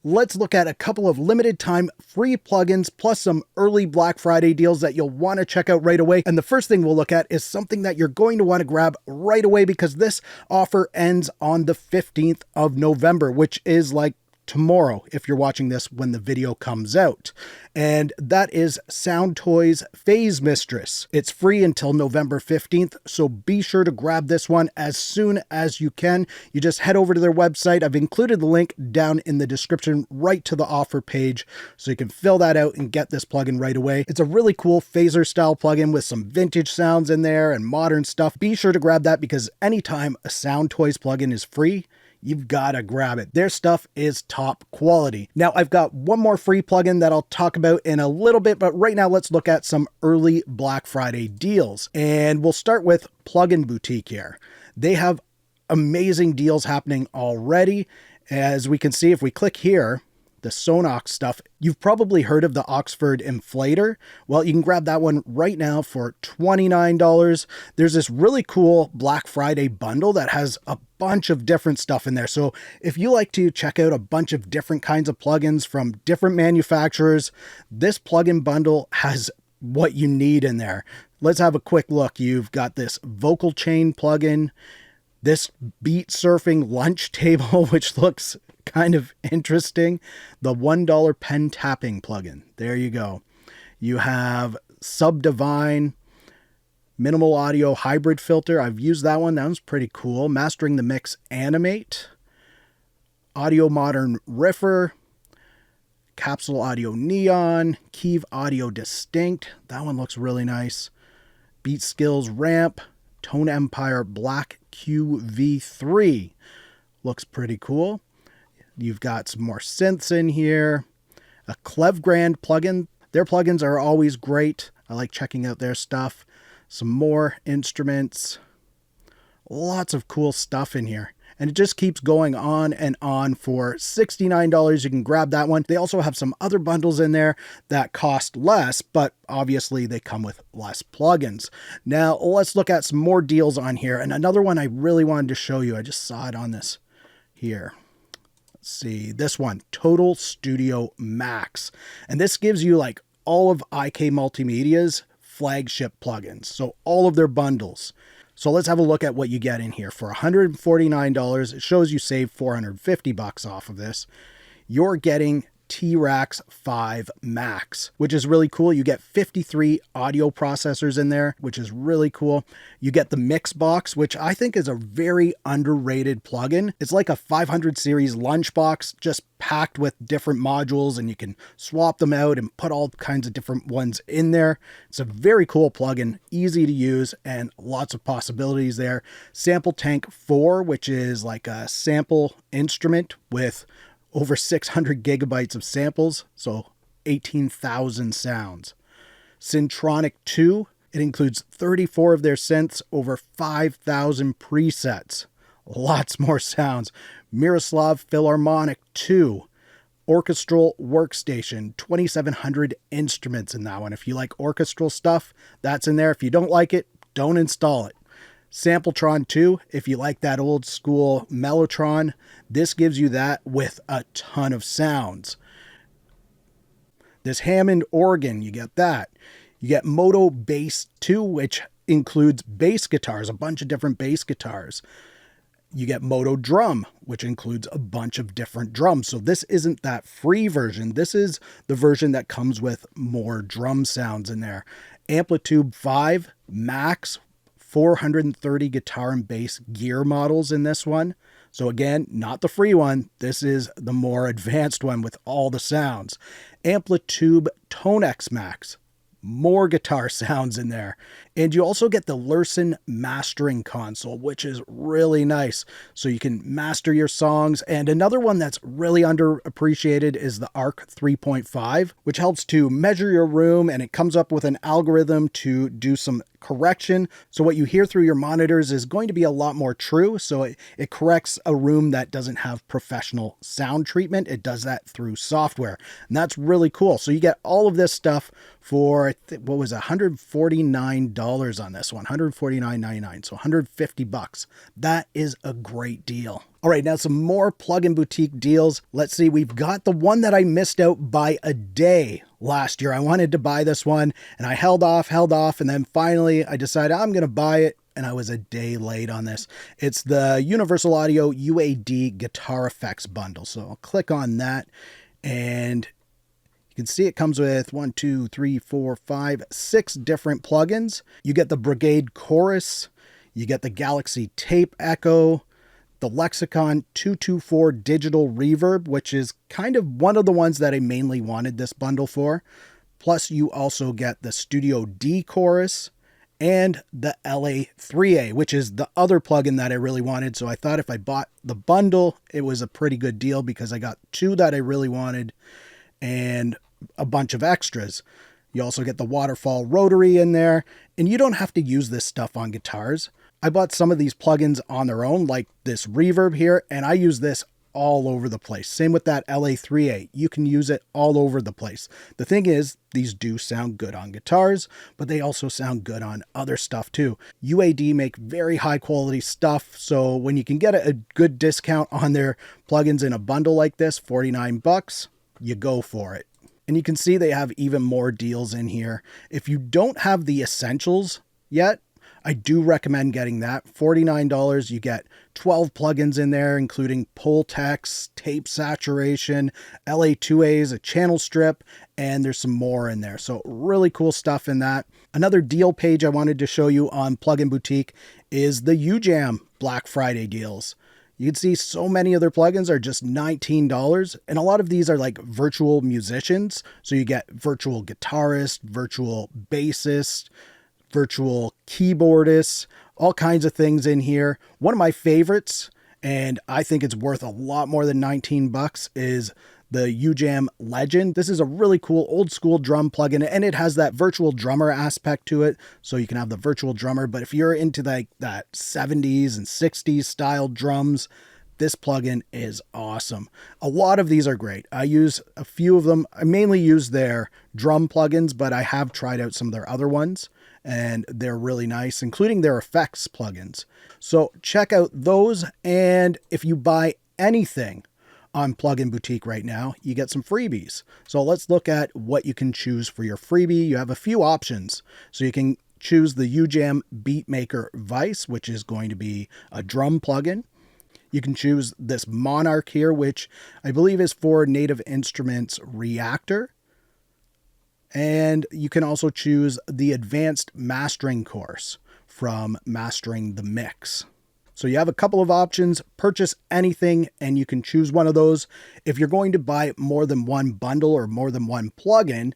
let's look at a couple of limited time free plugins plus some early Black Friday deals that you'll want to check out right away. And the first thing we'll look at is something that you're going to want to grab right away because this offer ends on the 15th of November, which is like tomorrow if you're watching this when the video comes out. And that is Soundtoys Phase Mistress. It's free until November 15th, so be sure to grab this one as soon as you can. You just head over to their website. I've included the link down in the description right to the offer page, so you can fill that out and get this plugin right away. It's a really cool phaser style plugin with some vintage sounds in there and modern stuff. Be sure to grab that because anytime a Soundtoys plugin is free, you've got to grab it. Their stuff is top quality. Now, I've got one more free plugin that I'll talk about in a little bit, but right now let's look at some early Black Friday deals. And we'll start with Plugin Boutique here. They have amazing deals happening already. As we can see, if we click here, the Sonox stuff, you've probably heard of the Oxford Inflator. Well, you can grab that one right now for $29. There's this really cool Black Friday bundle that has a bunch of different stuff in there. So if you like to check out a bunch of different kinds of plugins from different manufacturers, this plugin bundle has what you need in there. Let's have a quick look. You've got this vocal chain plugin, this beat surfing lunch table, which looks kind of interesting. The $1 pen tapping plugin. There you go. You have Subdivine minimal audio hybrid filter. I've used that one. That one's pretty cool. Mastering the Mix Animate. Audio Modern Riffer. Capsule Audio Neon. Keeve Audio Distinct. That one looks really nice. Beat Skills Ramp. Tone Empire Black QV3. Looks pretty cool. You've got some more synths in here. A Clevgrand plugin. Their plugins are always great. I like checking out their stuff. Some more instruments. Lots of cool stuff in here. And it just keeps going on and on. For $69, you can grab that one. They also have some other bundles in there that cost less, but obviously they come with less plugins. Now, let's look at some more deals on here. And another one I really wanted to show you. I just saw it on this here. Let's see, this one, Total Studio Max. And this gives you like all of IK Multimedia's flagship plugins. So all of their bundles. So let's have a look at what you get in here. For $149, it shows you save $450 off of this. You're getting T-Rax 5 Max, which is really cool. You get 53 audio processors in there, which is really cool. You get the Mix Box, which I think is a very underrated plugin. It's like a 500 series lunchbox, just packed with different modules, and you can swap them out and put all kinds of different ones in there. It's a very cool plugin, easy to use, and lots of possibilities there. Sample Tank 4, which is like a sample instrument with over 600 gigabytes of samples, so 18,000 sounds. Syntronic 2, it includes 34 of their synths, over 5,000 presets. Lots more sounds. Miroslav Philharmonic 2, Orchestral Workstation, 2,700 instruments in that one. If you like orchestral stuff, that's in there. If you don't like it, don't install it. Sampletron 2, if you like that old school Mellotron, this gives you that with a ton of sounds. This Hammond organ, you get that. You get Moto Bass 2, which includes bass guitars, a bunch of different bass guitars. You get Moto Drum, which includes a bunch of different drums. So this isn't that free version. This is the version that comes with more drum sounds in there. Amplitude 5 Max, 430 guitar and bass gear models in this one. So again, not the free one. This is the more advanced one with all the sounds. Amplitude Tonex Max, more guitar sounds in there. And you also get the Lursen mastering console, which is really nice. So you can master your songs. And another one that's really underappreciated is the ARC 3.5, which helps to measure your room, and it comes up with an algorithm to do some correction. So what you hear through your monitors is going to be a lot more true. So it corrects a room that doesn't have professional sound treatment. It does that through software. And that's really cool. So you get all of this stuff for, what was it, $149 $100 on this one, $149.99, so $150. That is a great deal. All right, now some more plugin boutique deals. Let's see, we've got the one that I missed out by a day last year. I wanted to buy this one and I held off, and then finally I decided I'm going to buy it, and I was a day late on this. It's the Universal Audio UAD Guitar Effects Bundle. So I'll click on that, and you can see it comes with 6 different plugins. You get the Brigade Chorus, you get the Galaxy Tape Echo, the Lexicon 224 Digital Reverb, which is kind of one of the ones that I mainly wanted this bundle for. Plus you also get the Studio D Chorus and the LA3A, which is the other plugin that I really wanted. So I thought if I bought the bundle, it was a pretty good deal because I got 2 that I really wanted and a bunch of extras. You also get the Waterfall Rotary in there, and you don't have to use this stuff on guitars. I bought some of these plugins on their own, like this reverb here, and I use this all over the place. Same with that LA3A. You can use it all over the place. The thing is, these do sound good on guitars, but they also sound good on other stuff too. UAD make very high quality stuff, so when you can get a good discount on their plugins in a bundle like this, $49, you go for it. And you can see they have even more deals in here. If you don't have the essentials yet, I do recommend getting that. $49, you get 12 plugins in there, including pull text, tape saturation, LA2As, a channel strip, and there's some more in there. So really cool stuff in that. Another deal page I wanted to show you on Plugin Boutique is the UJAM Black Friday deals. You can see so many of their plugins are just $19, and a lot of these are like virtual musicians. So you get virtual guitarist, virtual bassist, virtual keyboardists, all kinds of things in here. One of my favorites, and I think it's worth a lot more than $19, is the UJAM Legend. This is a really cool old school drum plugin, and it has that virtual drummer aspect to it. So you can have the virtual drummer, but if you're into like that 70s and 60s style drums, this plugin is awesome. A lot of these are great. I use a few of them. I mainly use their drum plugins, but I have tried out some of their other ones, and they're really nice, including their effects plugins. So check out those, and if you buy anything on Plugin Boutique right now, you get some freebies. So let's look at what you can choose for your freebie. You have a few options. So you can choose the UJAM Beatmaker Vice, which is going to be a drum plugin. You can choose this Monarch here, which I believe is for Native Instruments Reactor. And you can also choose the Advanced Mastering course from Mastering the Mix. So you have a couple of options. Purchase anything and you can choose one of those. If you're going to buy more than one bundle or more than one plugin,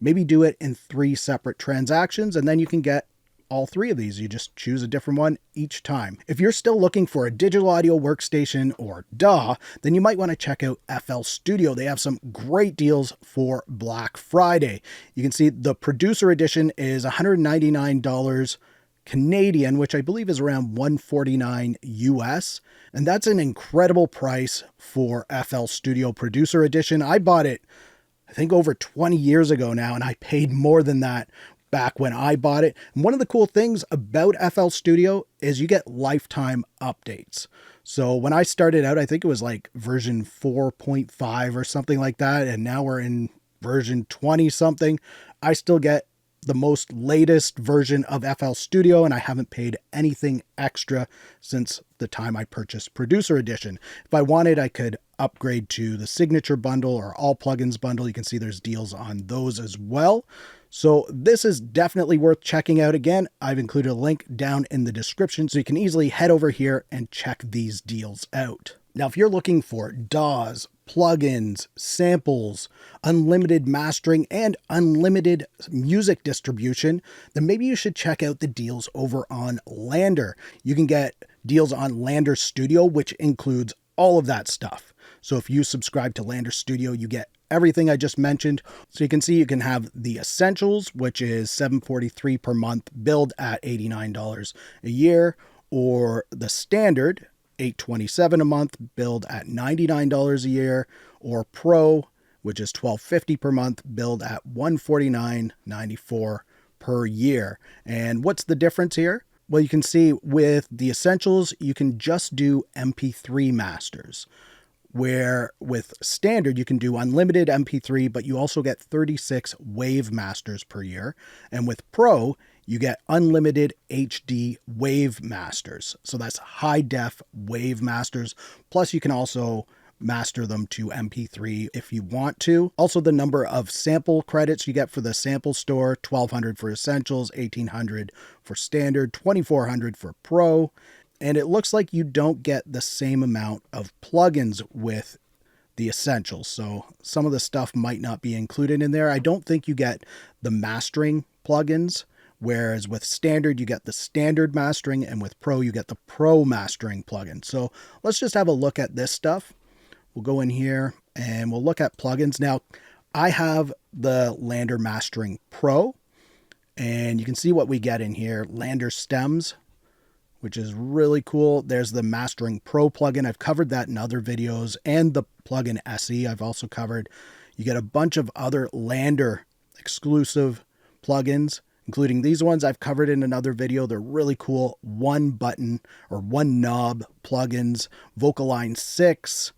maybe do it in 3 separate transactions, and then you can get all 3 of these. You just choose a different one each time. If you're still looking for a digital audio workstation or DAW, then you might want to check out FL Studio. They have some great deals for Black Friday. You can see the Producer Edition is $199 Canadian, which I believe is around $149 US. And that's an incredible price for FL Studio Producer Edition. I bought it, I think, over 20 years ago now, and I paid more than that back when I bought it. And one of the cool things about FL Studio is you get lifetime updates. So when I started out, I think it was like version 4.5 or something like that. And now we're in version 20 something. I still get the most latest version of FL Studio, and I haven't paid anything extra since the time I purchased Producer Edition. If I wanted, I could upgrade to the Signature Bundle or All Plugins Bundle. You can see there's deals on those as well. So this is definitely worth checking out. Again, I've included a link down in the description so you can easily head over here and check these deals out. Now, if you're looking for DAWs, plugins, samples, unlimited mastering, and unlimited music distribution, then maybe you should check out the deals over on Lander. You can get deals on Lander Studio, which includes all of that stuff. So if you subscribe to Lander Studio, you get everything I just mentioned. So you can see you can have the Essentials, which is $743 per month, billed at $89 a year, or the Standard, $827 a month, billed at $99 a year, or Pro, which is $1250 per month, billed at $149.94 per year. And what's the difference here? Well, you can see with the Essentials, you can just do MP3 masters, where with Standard, you can do unlimited MP3, but you also get 36 wave masters per year. And with Pro, you get unlimited HD wave masters. So that's high def wave masters. Plus, you can also master them to MP3 if you want to. Also, the number of sample credits you get for the sample store, 1,200 for Essentials, 1,800 for Standard, 2,400 for Pro. And it looks like you don't get the same amount of plugins with the Essentials. So some of the stuff might not be included in there. I don't think you get the mastering plugins, whereas with Standard, you get the standard mastering, and with Pro, you get the Pro mastering plugin. So let's just have a look at this stuff. We'll go in here and we'll look at plugins. Now, I have the Lander Mastering Pro, and you can see what we get in here. Lander Stems, which is really cool. There's the Mastering Pro plugin. I've covered that in other videos, and the plugin SE I've also covered. You get a bunch of other Lander exclusive plugins, including these ones I've covered in another video. They're really cool. One button or one knob plugins, Vocaline 6,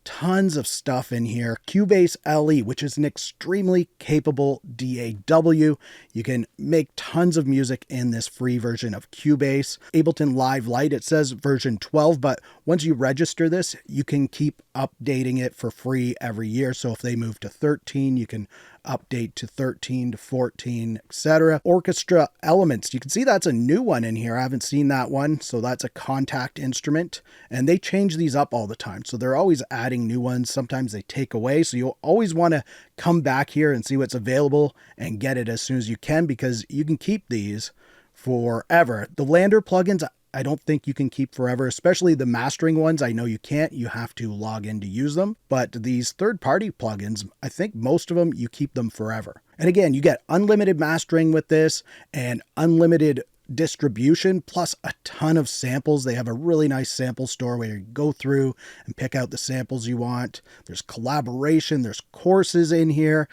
tons of stuff in here. Cubase LE, which is an extremely capable DAW. You can make tons of music in this free version of Cubase. Ableton Live Lite, it says version 12, but once you register this, you can keep updating it for free every year. So if they move to 13, you can update to 13 to 14, etc. Orchestra Elements, you can see that's a new one in here. I haven't seen that one. So that's a contact instrument, and they change these up all the time. So they're always adding new ones. Sometimes they take away. So you'll always want to come back here and see what's available and get it as soon as you can, because you can keep these forever. The Lander plugins, I don't think you can keep forever, especially the mastering ones. I know you can't. You have to log in to use them. But these third-party plugins, I think most of them, you keep them forever. And again, you get unlimited mastering with this and unlimited distribution, plus a ton of samples. They have a really nice sample store where you go through and pick out the samples you want. There's collaboration. There's courses in here.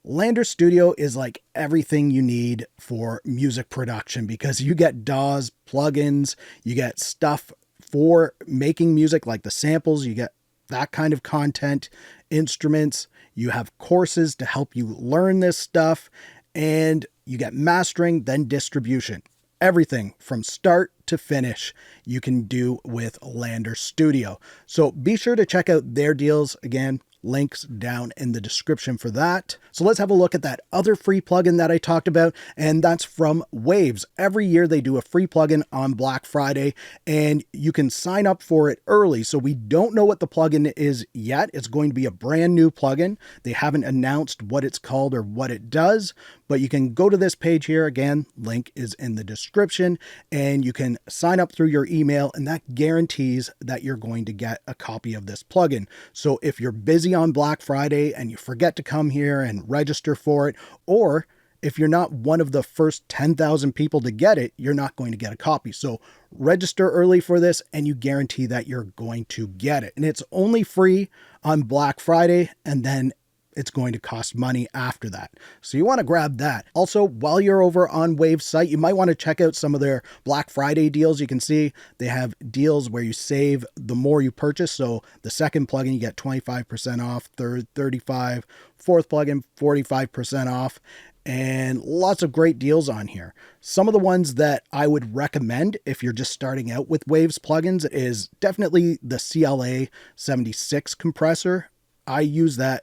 Lander Studio is like everything you need for music production, because you get DAWs, plugins, you get stuff for making music like the samples, you get that kind of content, instruments, you have courses to help you learn this stuff, and you get mastering, then distribution. Everything from start to finish you can do with Lander Studio. So be sure to check out their deals. Again, links down in the description for that. So let's have a look at that other free plugin that I talked about, and that's from Waves. Every year they do a free plugin on Black Friday, and you can sign up for it early. So we don't know what the plugin is yet. It's going to be a brand new plugin. They haven't announced what it's called or what it does, but you can go to this page here. Again, link is in the description, and you can sign up through your email, and that guarantees that you're going to get a copy of this plugin. So if you're busy on Black Friday and you forget to come here and register for it, or if you're not one of the first 10,000 people to get it, you're not going to get a copy. So register early for this, and you guarantee that you're going to get it. And it's only free on Black Friday, and then it's going to cost money after that. So you want to grab that. Also, while you're over on Wave's site, you might want to check out some of their Black Friday deals. You can see they have deals where you save the more you purchase. So the second plugin, you get 25% off, third, 35%, fourth plugin, 45% off, and lots of great deals on here. Some of the ones that I would recommend if you're just starting out with Waves plugins is definitely the CLA 76 compressor. I use that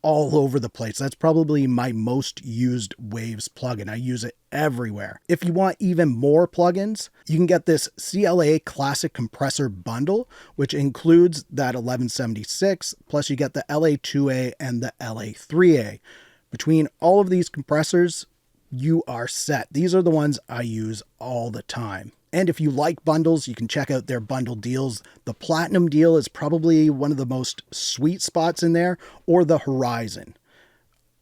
all over the place. That's probably my most used Waves plugin. I use it everywhere. If you want even more plugins, you can get this CLA Classic Compressor Bundle, which includes that 1176, plus you get the LA2A and the LA3A. Between all of these compressors, you are set. These are the ones I use all the time. And if you like bundles, you can check out their bundle deals. The Platinum deal is probably one of the most sweet spots in there, or the Horizon.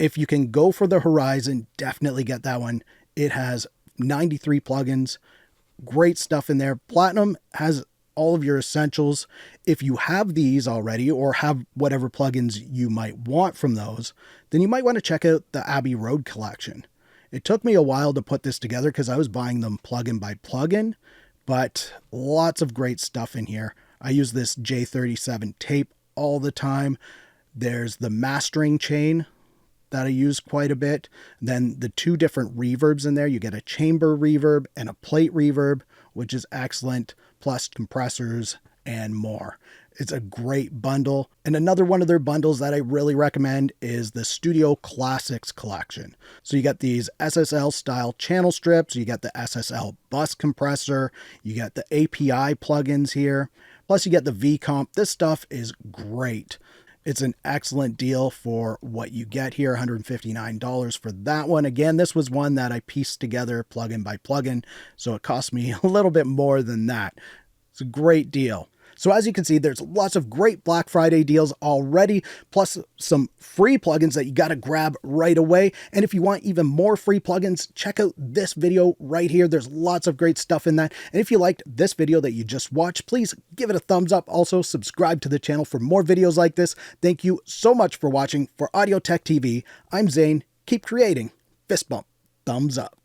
If you can go for the Horizon, definitely get that one. It has 93 plugins, great stuff in there. Platinum has all of your essentials. If you have these already, or have whatever plugins you might want from those, then you might want to check out the Abbey Road collection. It took me a while to put this together because I was buying them plugin by plugin, but lots of great stuff in here. I use this J37 tape all the time. There's the mastering chain that I use quite a bit. Then the 2 different reverbs in there. You get a chamber reverb and a plate reverb, which is excellent, plus compressors and more. It's a great bundle. And another one of their bundles that I really recommend is the Studio Classics collection. So you got these SSL style channel strips, you got the SSL bus compressor, you got the API plugins here, plus you get the V-Comp. This stuff is great. It's an excellent deal for what you get here, $159 for that one. Again, this was one that I pieced together plugin by plugin, so it cost me a little bit more than that. It's a great deal. So as you can see, there's lots of great Black Friday deals already, plus some free plugins that you got to grab right away. And if you want even more free plugins, check out this video right here. There's lots of great stuff in that. And if you liked this video that you just watched, please give it a thumbs up. Also, subscribe to the channel for more videos like this. Thank you so much for watching. For Audio Tech TV, I'm Zane. Keep creating. Fist bump. Thumbs up.